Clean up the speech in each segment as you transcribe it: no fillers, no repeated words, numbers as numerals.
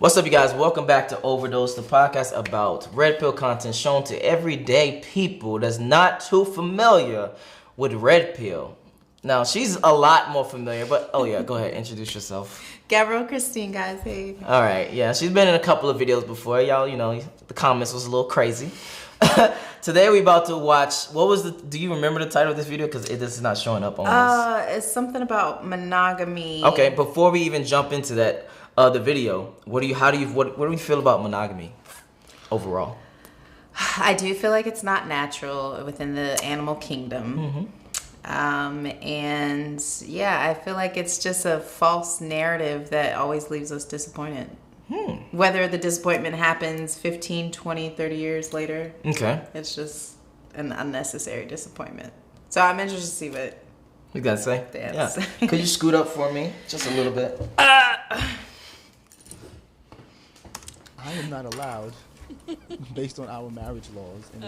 What's up, you guys? Welcome back to Overdose, the podcast about red pill content shown to everyday people that's not too familiar with red pill. Now, she's a lot more familiar, but oh yeah, go ahead, introduce yourself. Gabrielle Christine, guys, hey. All right, yeah, she's been in a couple of videos before. Y'all, you know, the comments was a little crazy. Today we about to watch, do you remember the title of this video? Because this is not showing up on this. It's something about monogamy. Okay, before we even jump into that, the video, what do you feel about monogamy overall? I do feel like it's not natural within the animal kingdom. And yeah, I feel like it's just a false narrative that always leaves us disappointed. Whether the disappointment happens 15, 20, 30 years later. Okay. It's just an unnecessary disappointment. So I'm interested to see what you gotta say. Yeah. Could you scoot up for me just a little bit? I am not allowed, based on our marriage laws and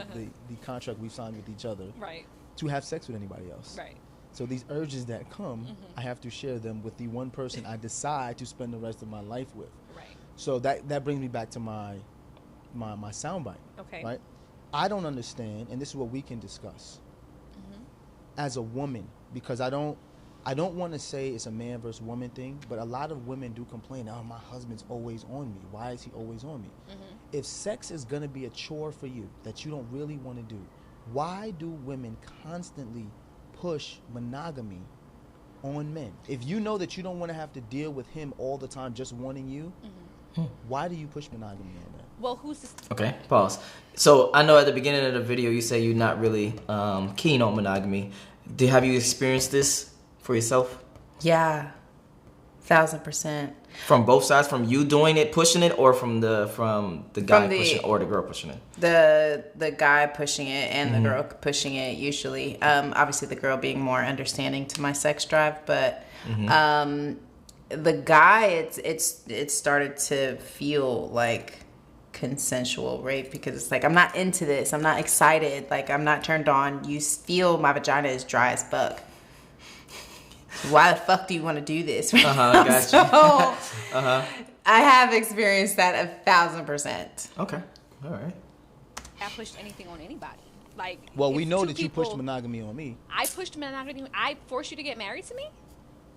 the contract we've signed with each other, right, to have sex with anybody else. Right. So these urges that come, I have to share them with the one person I decide to spend the rest of my life with. Right. So that brings me back to my soundbite. Okay. Right. I don't understand, and this is what we can discuss. As a woman, because I don't want to say it's a man versus woman thing, but a lot of women do complain, oh, my husband's always on me. Why is he always on me? If sex is going to be a chore for you that you don't really want to do, why do women constantly push monogamy on men? If you know that you don't want to have to deal with him all the time just wanting you, why do you push monogamy on that? Well, who's this? Okay, pause. So I know at the beginning of the video you say you're not really keen on monogamy. Have you experienced this for yourself? Yeah, 1,000%. From both sides, from you doing it, pushing it, or from the guy pushing it, or the girl pushing it? The guy pushing it and the girl pushing it usually. Obviously the girl being more understanding to my sex drive, but the guy, it started to feel like consensual rape, because it's like, I'm not into this, I'm not excited, like I'm not turned on. You feel my vagina is dry as fuck. Why the fuck do you want to do this? Gotcha. So, I have experienced that 1,000%. Okay, all right. I pushed anything on anybody. Like, well, we know that you pushed monogamy on me. I pushed monogamy. I forced you to get married to me?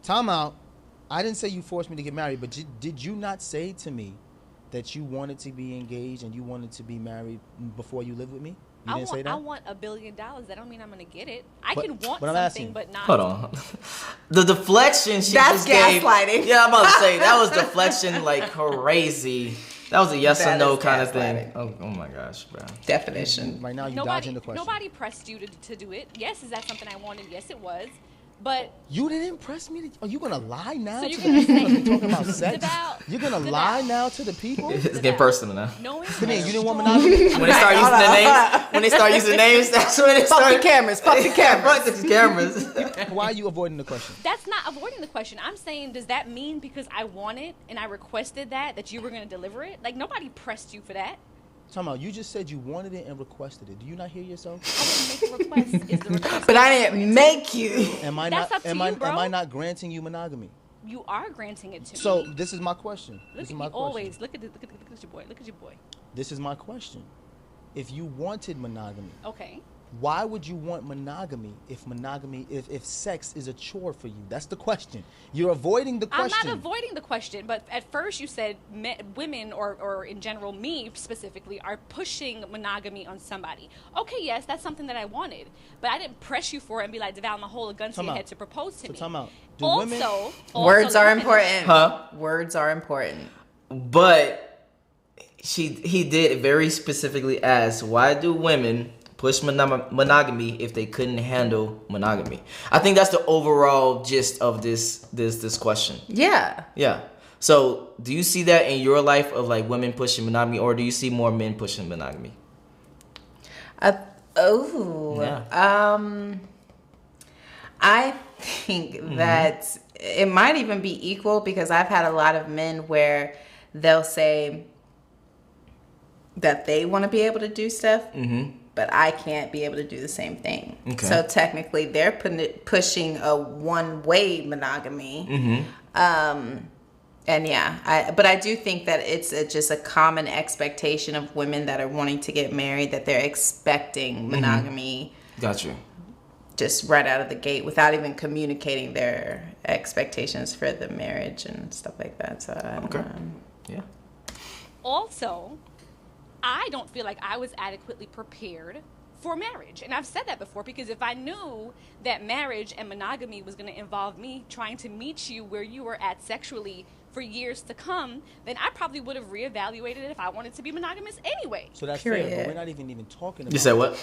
Time out. I didn't say you forced me to get married, but did you not say to me that you wanted to be engaged and you wanted to be married before you lived with me? You didn't say that? I want $1 billion. That don't mean I'm going to get it. I can want but something, but not. Hold on. The deflection she That's just gave. gaslighting. Yeah, I'm about to say, that was deflection like crazy. That was a yes or no kind of thing. Oh my gosh, bro. Definition. Right now, you're dodging the question. Nobody pressed you to do it. Yes, is that something I wanted? Yes, it was. But you didn't press me. Are you gonna lie now so to the people that be talking about sex? You're gonna lie now to the people? It's getting personal now. Come in, you didn't want monogamy. When they start using names, that's when they start. Fuck the cameras. Fuck the cameras. Why are you avoiding the question? That's not avoiding the question. I'm saying, does that mean because I wanted and I requested that you were gonna deliver it? Like, nobody pressed you for that. Time out. You just said you wanted it and requested it. Do you not hear yourself? I didn't make the request. Is the request? But I didn't make you. Am I not granting you monogamy? You are granting it to me. So this is my question. Always look at your boy. Look at your boy. This is my question. If you wanted monogamy, okay, why would you want monogamy if sex is a chore for you? That's the question. You're avoiding the question. I'm not avoiding the question, but at first you said women, or in general me specifically, are pushing monogamy on somebody. Okay, yes, that's something that I wanted, but I didn't press you for it and be like, Deval, I'm gonna hold a gun to your head to propose to me. Time out. Words are important. Words are important. But he did very specifically ask, why do women push monogamy if they couldn't handle monogamy? I think that's the overall gist of this question. Yeah. So do you see that in your life of like women pushing monogamy, or do you see more men pushing monogamy? I think that it might even be equal, because I've had a lot of men where they'll say that they want to be able to do stuff, but I can't be able to do the same thing. Okay. So technically they're pushing a one-way monogamy. And but I do think that it's just a common expectation of women that are wanting to get married, that they're expecting monogamy. Got you. Just right out of the gate without even communicating their expectations for the marriage and stuff like that. So Yeah. Also, I don't feel like I was adequately prepared for marriage. And I've said that before, because if I knew that marriage and monogamy was going to involve me trying to meet you where you were at sexually for years to come, then I probably would have reevaluated it if I wanted to be monogamous anyway. So that's Period. fair, but we're not even talking about. You said what?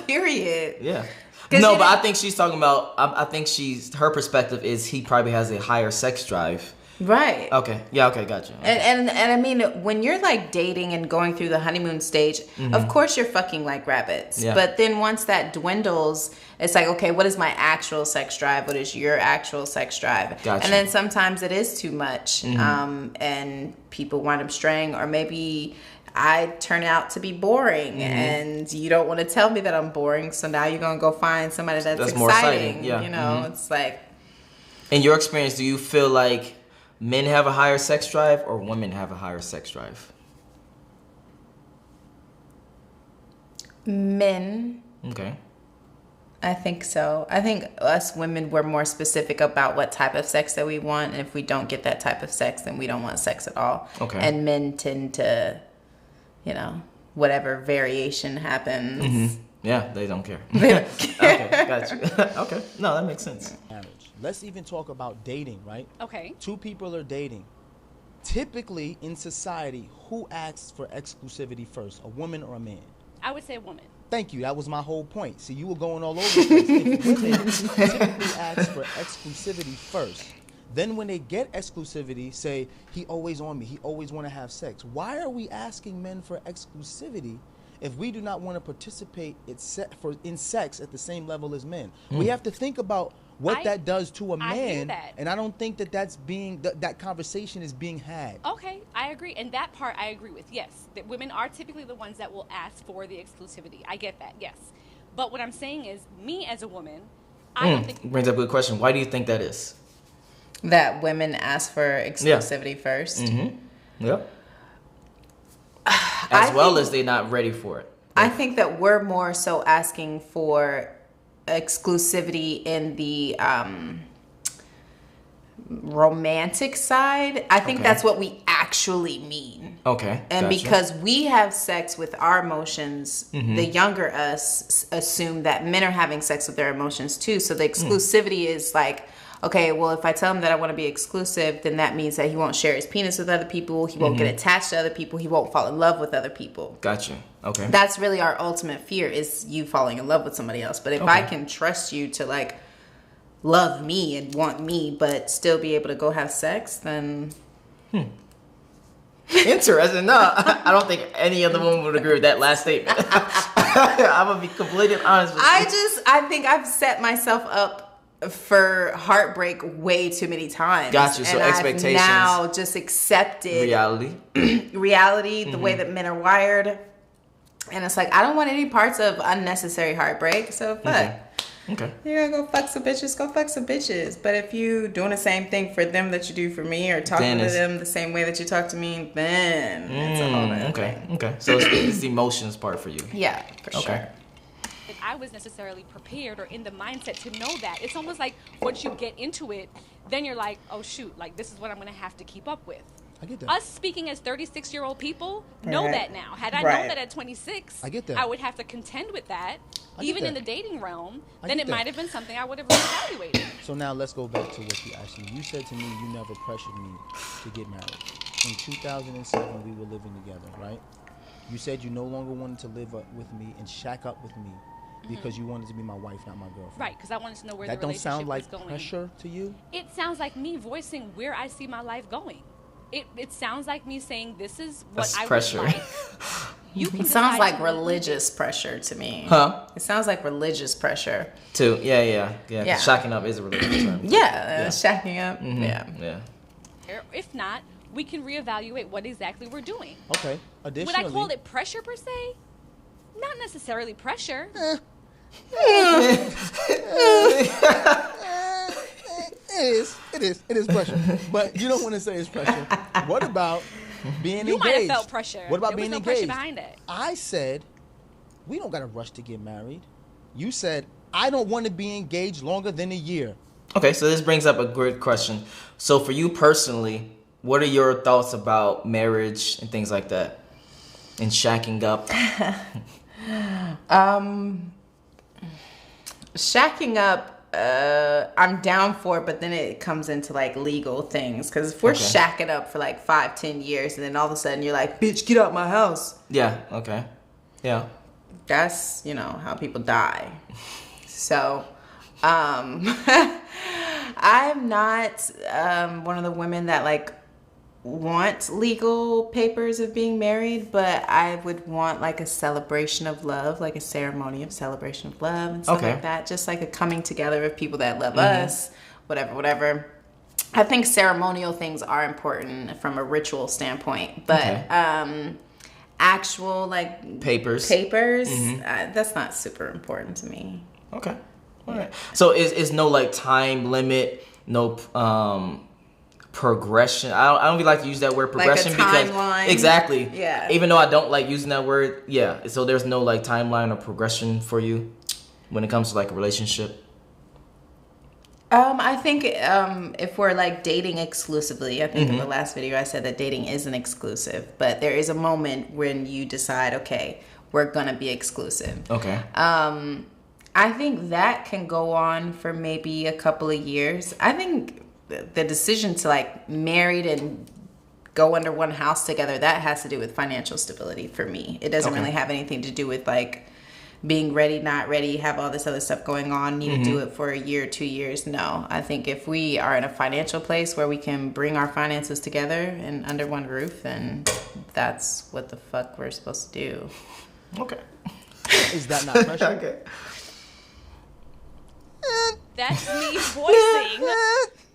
Period. Yeah. No, but I think she's talking about. I think her perspective is he probably has a higher sex drive. Right. Okay. Yeah. Okay. Gotcha. Okay. And I mean, when you're like dating and going through the honeymoon stage, of course you're fucking like rabbits. Yeah. But then once that dwindles, it's like, okay, what is my actual sex drive? What is your actual sex drive? Gotcha. And then sometimes it is too much, and people wind up straying, or maybe I turn out to be boring, and you don't want to tell me that I'm boring. So now you're gonna go find somebody that's exciting. More exciting. Yeah. You know, it's like. In your experience, do you feel like men have a higher sex drive or women have a higher sex drive? Men. Okay. I think so. I think us women, we're more specific about what type of sex that we want. And if we don't get that type of sex, then we don't want sex at all. Okay. And men tend to, whatever variation happens. Yeah, they don't care. They don't care. Okay, got you. Okay. No, that makes sense. marriage. Let's even talk about dating, right? Okay. Two people are dating. Typically in society, who asks for exclusivity first, a woman or a man? I would say a woman. Thank you. That was my whole point. See, you were going all over the place. If women typically ask for exclusivity first, then when they get exclusivity, say, he always on me, he always want to have sex. Why are we asking men for exclusivity if we do not want to participate in sex at the same level as men? We have to think about what that does to a man, and I don't think that that's being that conversation is being had. Okay, I agree, and that part I agree with. Yes, that women are typically the ones that will ask for the exclusivity. I get that. Yes, but what I'm saying is, me as a woman, I don't think brings up a good question. Why do you think that is? That women ask for exclusivity first. Mm-hmm. Yep. As they're not ready for it. I think that we're more so asking for exclusivity in the romantic side. I think that's what we actually mean. Okay. And because we have sex with our emotions, the younger us assume that men are having sex with their emotions too. So the exclusivity is like, okay, well, if I tell him that I want to be exclusive, then that means that he won't share his penis with other people. He won't get attached to other people. He won't fall in love with other people. Gotcha. Okay. That's really our ultimate fear, is you falling in love with somebody else. But if I can trust you to like love me and want me, but still be able to go have sex, then... Interesting. No, I don't think any other woman would agree with that last statement. I'm going to be completely honest with you. I think I've set myself up for heartbreak way too many times. Got you. So and expectations. I've now just accepted reality, the way that men are wired, and it's like I don't want any parts of unnecessary heartbreak. So fuck. Okay. You're gonna go fuck some bitches. Go fuck some bitches. But if you doing the same thing for them that you do for me, or talking to them the same way that you talk to me, then it's a whole other thing. Okay. So it's the emotions part for you. Yeah, for sure. I was necessarily prepared or in the mindset to know that. It's almost like once you get into it, then you're like, oh shoot, like this is what I'm going to have to keep up with. I get that. Us speaking as 36-year-old people know that now. Had I known that at 26, I get that. I would have to contend with that. Even in the dating realm, then it might have been something I would have reevaluated. So now let's go back to what you asked me. You said to me you never pressured me to get married. In 2007, we were living together, right? You said you no longer wanted to live up with me and shack up with me because you wanted to be my wife, not my girlfriend. Right, because I wanted to know where that the relationship was going. That don't sound like pressure to you? It sounds like me voicing where I see my life going. It sounds like me saying this is what that's I pressure. would like. It sounds like religious pressure to me. Huh? It sounds like religious pressure. Too. Yeah. Shacking up is a religious term. Shacking up. Yeah. If not, we can reevaluate what exactly we're doing. Okay. Additionally, would I call it pressure per se? Not necessarily pressure. It is pressure. But you don't want to say it's pressure. What about being engaged? You might have felt pressure. What about there being was no engaged? pressure behind it. I said, we don't got to rush to get married. You said, I don't want to be engaged longer than a year. Okay, so this brings up a great question. So for you personally, what are your thoughts about marriage and things like that? And shacking up? Shacking up, I'm down for it, but then it comes into like legal things. Because if we're shacking up for like 5-10 years and then all of a sudden you're like, bitch, get out my house. Yeah, okay. Yeah. That's, how people die. So, I'm not one of the women that like want legal papers of being married, but I would want like a celebration of love, like a ceremony of celebration of love and stuff like that. Just like a coming together of people that love us, whatever. I think ceremonial things are important from a ritual standpoint, but actual like papers, that's not super important to me. Okay. All right. So is no like time limit, no progression. I don't really like to use that word progression like a timeline. Because exactly. Yeah. Even though I don't like using that word, yeah. So there's no like timeline or progression for you when it comes to like a relationship. I think if we're like dating exclusively, I think in the last video I said that dating isn't exclusive, but there is a moment when you decide, okay, we're gonna be exclusive. Okay. I think that can go on for maybe a couple of years. I think the decision to like married and go under one house together, that has to do with financial stability for me. It doesn't really have anything to do with like being ready, not ready, have all this other stuff going on, need to do it for a year, 2 years. No, I think if we are in a financial place where we can bring our finances together and under one roof, then that's what the fuck we're supposed to do. Okay. Is that not pressure? Okay. That's me voicing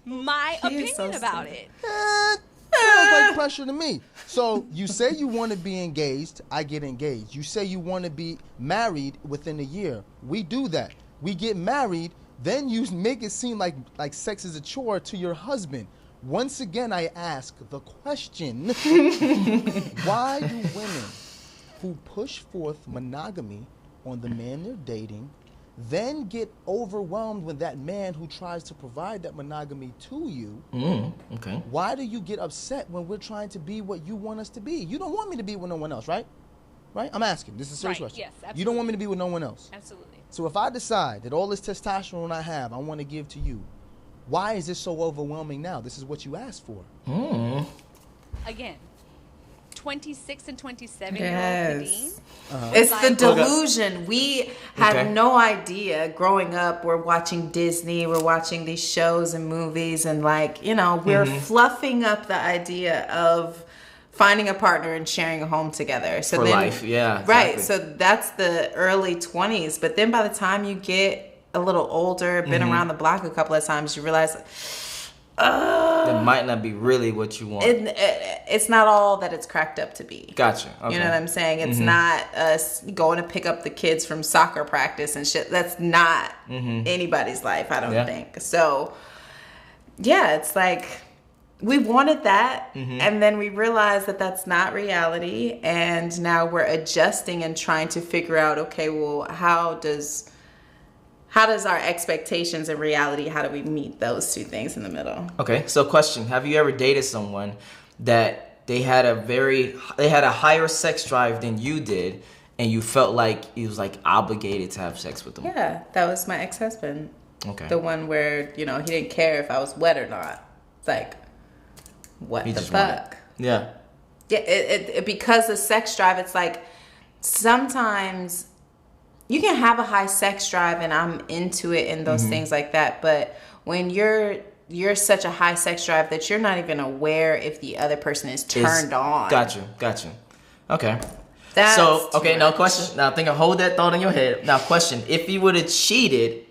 my opinion about it. Sounds like pressure to me. So you say you want to be engaged, I get engaged. You say you want to be married within a year. We do that. We get married, then you make it seem like sex is a chore to your husband. Once again, I ask the question, why do women who push forth monogamy on the man they're dating then get overwhelmed when that man who tries to provide that monogamy to you, okay. Why do you get upset when we're trying to be what you want us to be? You don't want me to be with no one else, right? Right? I'm asking. This is a serious question. Yes, absolutely. You don't want me to be with no one else. Absolutely. So if I decide that all this testosterone I have, I want to give to you, why is this so overwhelming now? This is what you asked for. Again, 26 and 27 Yes. year old It's the delusion. We had no idea growing up. We're watching Disney, we're watching these shows and movies, and we're fluffing up the idea of finding a partner and sharing a home together. So for then, life, yeah. Exactly. Right. So that's the early 20s. But then by the time you get a little older, been around the block a couple of times, you realize it might not be really what you want. It's not all that it's cracked up to be. Gotcha. Okay. You know what I'm saying? It's not us going to pick up the kids from soccer practice and shit. That's not anybody's life, I don't think. So, yeah, it's like we wanted that, and then we realized that that's not reality, and now we're adjusting and trying to figure out, okay, well, how does our expectations and reality, how do we meet those two things in the middle? Okay, so question, have you ever dated someone that they had a higher sex drive than you did, and you felt like it was like obligated to have sex with them? Yeah, that was my ex-husband. Okay. The one where, he didn't care if I was wet or not. It's like, what the fuck? Yeah. Yeah, it because of sex drive, it's like sometimes you can have a high sex drive and I'm into it and those things like that, but when you're such a high sex drive that you're not even aware if the other person is turned on. Gotcha. Okay. That's so, okay, now much. question. Now hold that thought in your head. Now question, if he would have cheated,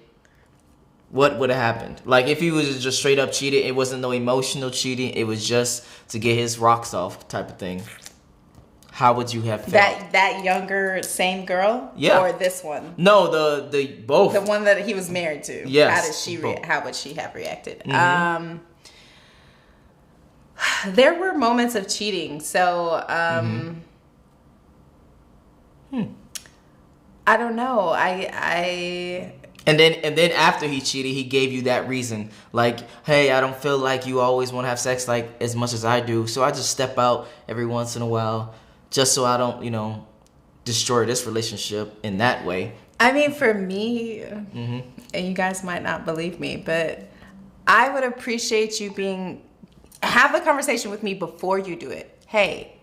what would have happened? Like if he was just straight up cheated, it wasn't no emotional cheating, it was just to get his rocks off type of thing. How would you have felt? That younger same girl? Yeah. Or this one? No, the both. The one that he was married to. Yes. How would she have reacted? Mm-hmm. There were moments of cheating. So I don't know. I And then after he cheated, he gave you that reason, like, hey, I don't feel like you always want to have sex like as much as I do, so I just step out every once in a while, just so I don't, destroy this relationship in that way. I mean, for me, and you guys might not believe me, but I would appreciate you have a conversation with me before you do it. Hey,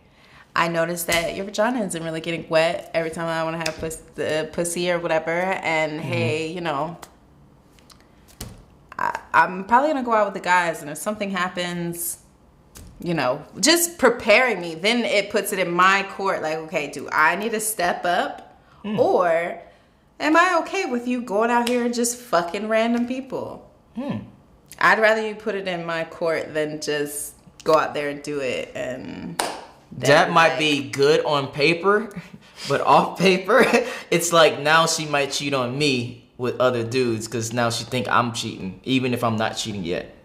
I noticed that your vagina isn't really getting wet every time I want to have pussy or whatever. And hey, I'm probably going to go out with the guys. And if something happens, just preparing me, then it puts it in my court. Like, okay, do I need to step up? Or am I okay with you going out here and just fucking random people? I'd rather you put it in my court than just go out there and do it. And that might be good on paper, but off paper, it's like now she might cheat on me with other dudes because now she think I'm cheating, even if I'm not cheating yet.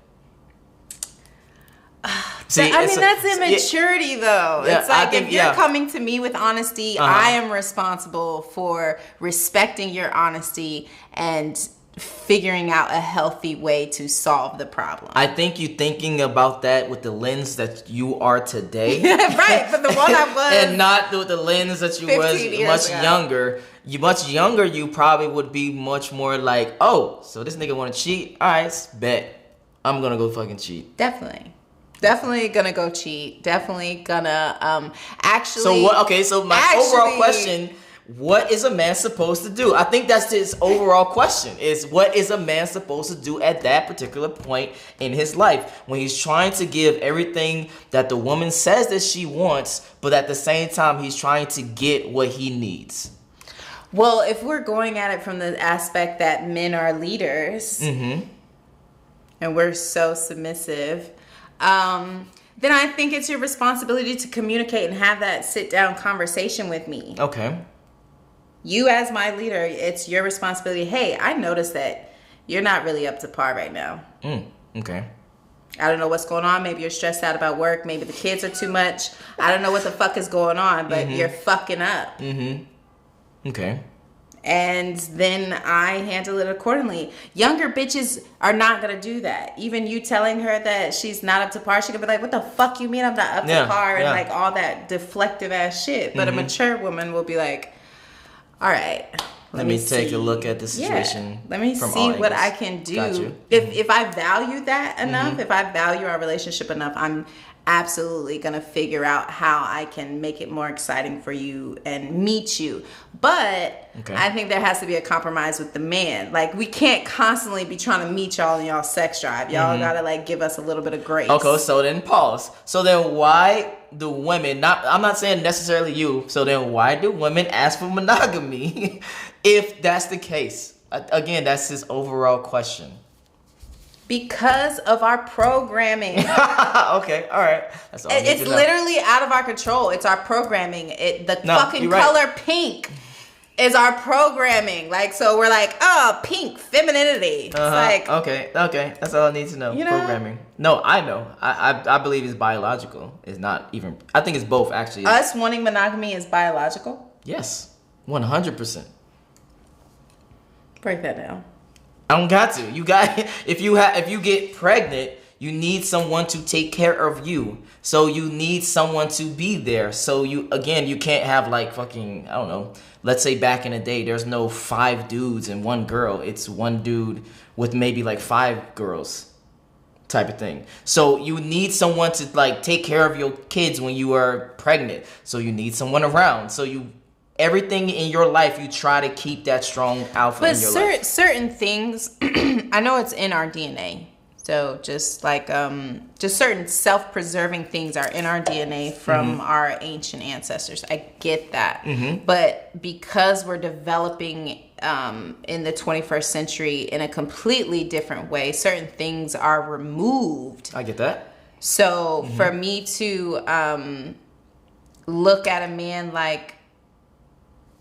See, that's immaturity, though. Yeah, it's like if you're coming to me with honesty, I am responsible for respecting your honesty and figuring out a healthy way to solve the problem. I think you thinking about that with the lens that you are today. Right, but the one I was. And not with the lens that you was much younger. You probably would be much more like, oh, so this nigga want to cheat? All right, bet. I'm going to go fucking cheat. Definitely gonna go cheat. Definitely gonna actually. So what? Okay, so my overall question: what is a man supposed to do? I think that's his overall question: is what is a man supposed to do at that particular point in his life when he's trying to give everything that the woman says that she wants, but at the same time he's trying to get what he needs. Well, if we're going at it from the aspect that men are leaders, and we're so submissive. Then I think it's your responsibility to communicate and have that sit-down conversation with me. Okay. You as my leader, it's your responsibility. Hey, I noticed that you're not really up to par right now. Okay. I don't know what's going on. Maybe you're stressed out about work. Maybe the kids are too much. I don't know what the fuck is going on, but you're fucking up. Okay. And then I handle it accordingly. Younger bitches are not going to do that. Even you telling her that she's not up to par, she could be like, what the fuck you mean I'm not up to par? And like all that deflective ass shit. But a mature woman will be like, all right, let me take a look at the situation. Let me see what I can do. Got you. If I value that enough, if I value our relationship enough, I'm absolutely gonna figure out how I can make it more exciting for you and meet you. But I think there has to be a compromise with the man. Like, we can't constantly be trying to meet y'all in y'all sex drive. Y'all gotta like give us a little bit of grace. Okay, so then pause. So then why do women, I'm not saying necessarily you, so then why do women ask for monogamy if that's the case? Again, that's his overall question. Because of our programming. Okay, all right. That's all it's literally out of our control. It's our programming. Color pink is our programming. Like, so we're like, oh, pink, femininity. It's like, okay. That's all I need to know. Programming. No, I know. I believe it's biological. It's not even. I think it's both actually. Us wanting monogamy is biological. Yes, 100%. Break that down. I don't got to. You got if you get pregnant, you need someone to take care of you. So you need someone to be there. So you can't have like fucking, I don't know. Let's say back in the day, there's no 5 dudes and 1 girl. It's 1 dude with maybe like 5 girls, type of thing. So you need someone to like take care of your kids when you are pregnant. So you need someone around. So everything in your life, you try to keep that strong alpha in your life. But certain things, I know it's in our DNA. So just like, just certain self-preserving things are in our DNA from our ancient ancestors. I get that. But because we're developing in the 21st century in a completely different way, certain things are removed. I get that. So for me to look at a man like,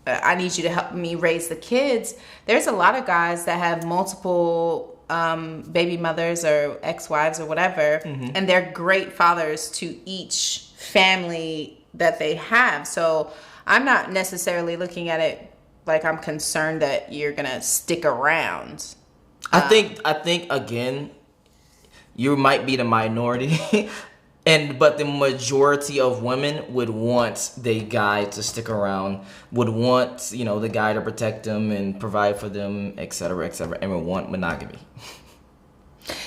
I need you to help me raise the kids. There's a lot of guys that have multiple baby mothers or ex-wives or whatever, and they're great fathers to each family that they have. So I'm not necessarily looking at it like I'm concerned that you're gonna stick around. I think again, you might be the minority. But the majority of women would want the guy to stick around, would want, the guy to protect them and provide for them, et cetera, and would want monogamy.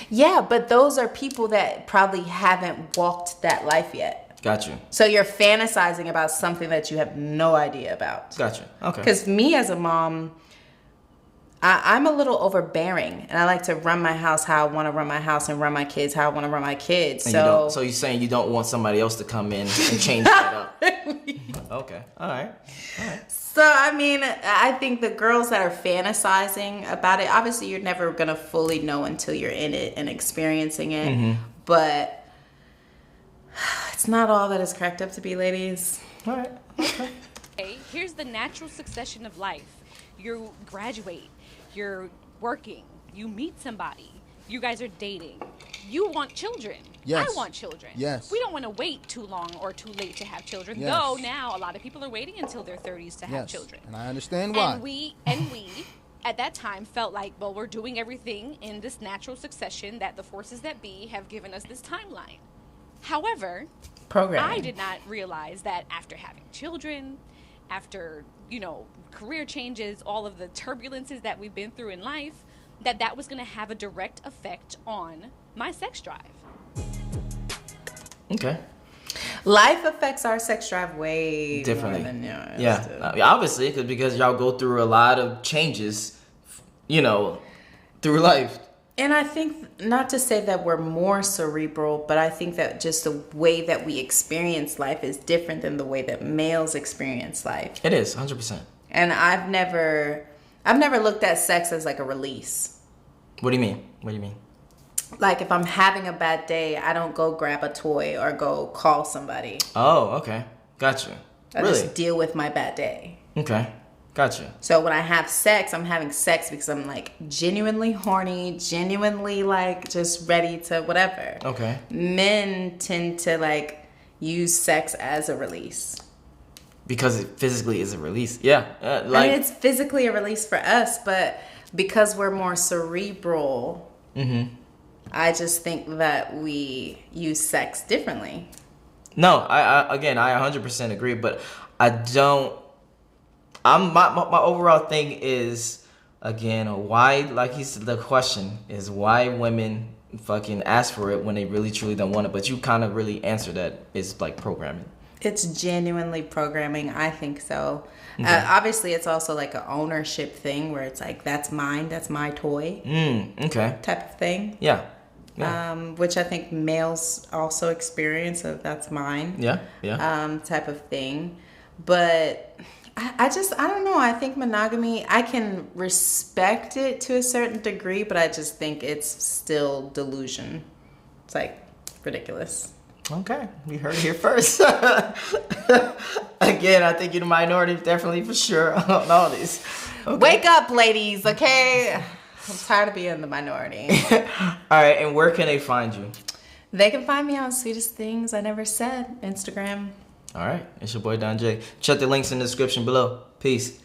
Yeah, but those are people that probably haven't walked that life yet. Got you. So you're fantasizing about something that you have no idea about. Got you. Okay. Because me as a mom, I'm a little overbearing, and I like to run my house how I want to run my house and run my kids how I want to run my kids. And So you're saying you don't want somebody else to come in and change that up. Okay. All right. So, I mean, I think the girls that are fantasizing about it, obviously you're never going to fully know until you're in it and experiencing it. But it's not all that it's cracked up to be, ladies. All right. Okay. Okay, here's the natural succession of life. You graduate, you're working, you meet somebody, you guys are dating, you want children. Yes. I want children. Yes. We don't want to wait too long or too late to have children. Yes. Though now a lot of people are waiting until their 30s to have children. And I understand why. And we at that time felt like, well, we're doing everything in this natural succession that the forces that be have given us this timeline. However, I did not realize that after having children, after, career changes, all of the turbulences that we've been through in life, that was going to have a direct effect on my sex drive. Okay. Life affects our sex drive way Differently. more than yours. Yeah. Obviously, because y'all go through a lot of changes, through life. And I think, not to say that we're more cerebral, but I think that just the way that we experience life is different than the way that males experience life. It is 100%. And I've never looked at sex as like a release. What do you mean? Like if I'm having a bad day, I don't go grab a toy or go call somebody. Oh, okay. Gotcha. I just deal with my bad day. Okay. Gotcha. So when I have sex, I'm having sex because I'm like genuinely horny, genuinely like just ready to whatever. Okay. Men tend to like use sex as a release. Because it physically is a release. Yeah. I mean, it's physically a release for us, but because we're more cerebral, I just think that we use sex differently. No, I 100% agree, but I don't. My overall thing is, again, why, like he said, the question is why women fucking ask for it when they really truly don't want it. But you kind of really answered that. It's like programming. It's genuinely programming. I think so. Okay. Obviously, it's also like an ownership thing where it's like, that's mine, that's my toy. Okay. Type of thing. Yeah. Which I think males also experience of that's mine. Yeah. Type of thing. But I don't know. I think monogamy, I can respect it to a certain degree, but I just think it's still delusion. It's like ridiculous. Okay, we heard it here first. Again, I think you're the minority, definitely for sure on all this. Okay. Wake up, ladies, okay? I'm tired of being the minority. All right, and where can they find you? They can find me on Sweetest Things I Never Said, Instagram. All right, it's your boy Don Jaye. Check the links in the description below. Peace.